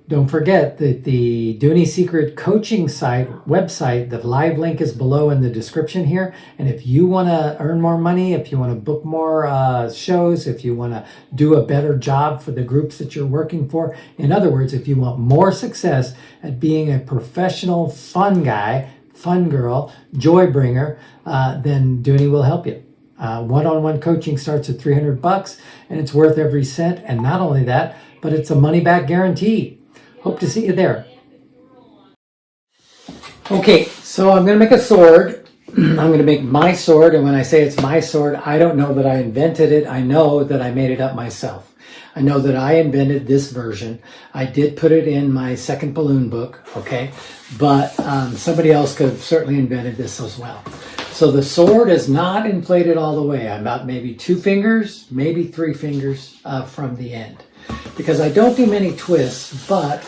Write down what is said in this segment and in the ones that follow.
Don't forget that the Dooney Secret coaching website, the live link is below in the description here. And if you want to earn more money, if you want to book more shows, if you want to do a better job for the groups that you're working for, in other words, if you want more success at being a professional fun guy, fun girl, joy bringer, then Dooney will help you. One-on-one coaching starts at $300 and it's worth every cent. And not only that, but it's a money-back guarantee. Hope to see you there. Okay, so I'm going to make a sword. I'm going to make my sword, and when I say it's my sword, I don't know that I invented it. I know that I made it up myself. I know that I invented this version. I did put it in my second balloon book, okay? But somebody else could have certainly invented this as well. So the sword is not inflated all the way. I'm about maybe 2 fingers, maybe 3 fingers from the end. Because I don't do many twists, but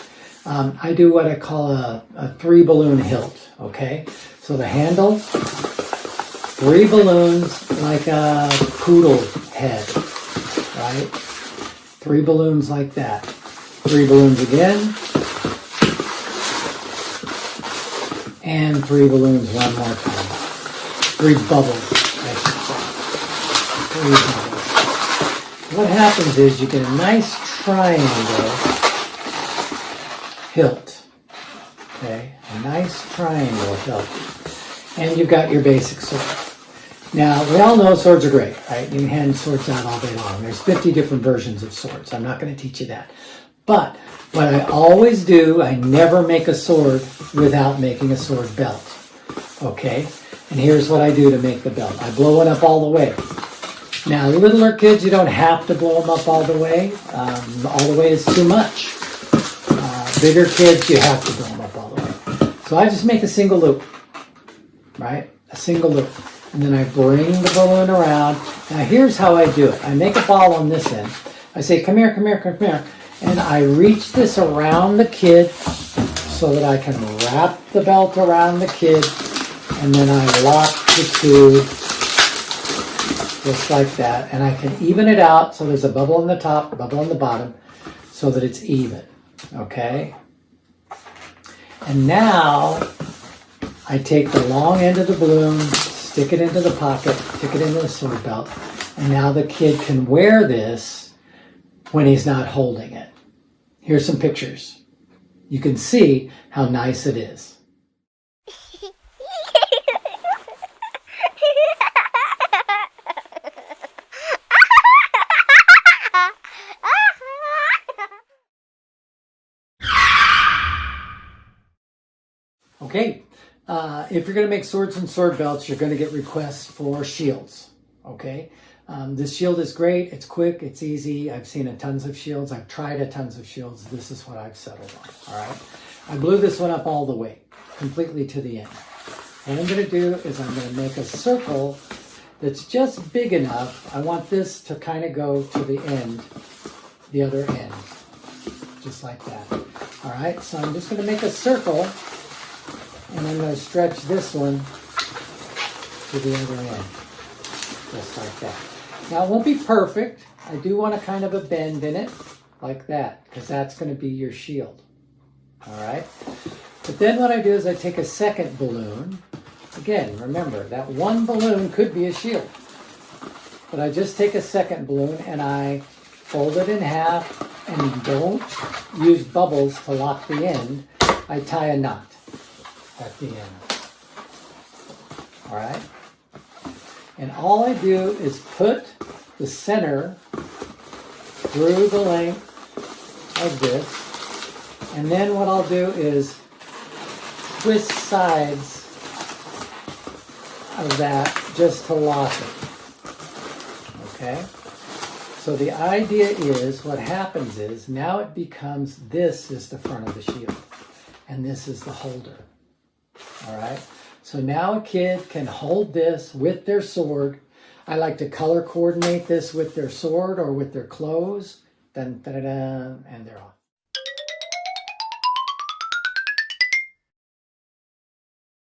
I do what I call a 3-balloon hilt, okay? So the handle, 3 balloons like a poodle head, right? 3 balloons like that. 3 balloons again. And 3 balloons one more time. 3 bubbles, I should say. 3 bubbles. What happens is you get a nice triangle hilt, okay? A nice triangle hilt. And you've got your basic sword. Now, we all know swords are great, right? You can hand swords out all day long. There's 50 different versions of swords. I'm not going to teach you that. But what I always do, I never make a sword without making a sword belt, okay? And here's what I do to make the belt. I blow it up all the way. Now, littler kids, you don't have to blow them up all the way. All the way is too much. Bigger kids, you have to blow them up all the way. So I just make a single loop, right? A single loop. And then I bring the balloon around. Now, here's how I do it. I make a ball on this end. I say, come here, come here, come here. And I reach this around the kid so that I can wrap the belt around the kid. And then I lock the two just like that. And I can even it out so there's a bubble on the top, a bubble on the bottom, so that it's even. Okay? And now I take the long end of the balloon, stick it into the pocket, stick it into the sword belt, and now the kid can wear this when he's not holding it. Here's some pictures. You can see how nice it is. Okay, if you're going to make swords and sword belts, you're going to get requests for shields, okay? This shield is great, it's quick, it's easy. I've seen tons of shields, I've tried tons of shields. This is what I've settled on, all right? I blew this one up all the way, completely to the end. What I'm going to do is I'm going to make a circle that's just big enough. I want this to kind of go to the end, the other end, just like that. All right, so I'm just going to make a circle. And I'm going to stretch this one to the other end, just like that. Now, it won't be perfect. I do want a kind of a bend in it, like that, because that's going to be your shield. All right? But then what I do is I take a second balloon. Again, remember, that one balloon could be a shield. But I just take a second balloon and I fold it in half and don't use bubbles to lock the end. I tie a knot at the end. All right? And all I do is put the center through the length of this. And then what I'll do is twist sides of that just to lock it. Okay? So the idea is, what happens is, now it becomes, this is the front of the shield. And this is the holder. All right, so now a kid can hold this with their sword. I like to color coordinate this with their sword or with their clothes. Dun, dun, dun, dun, and they're off.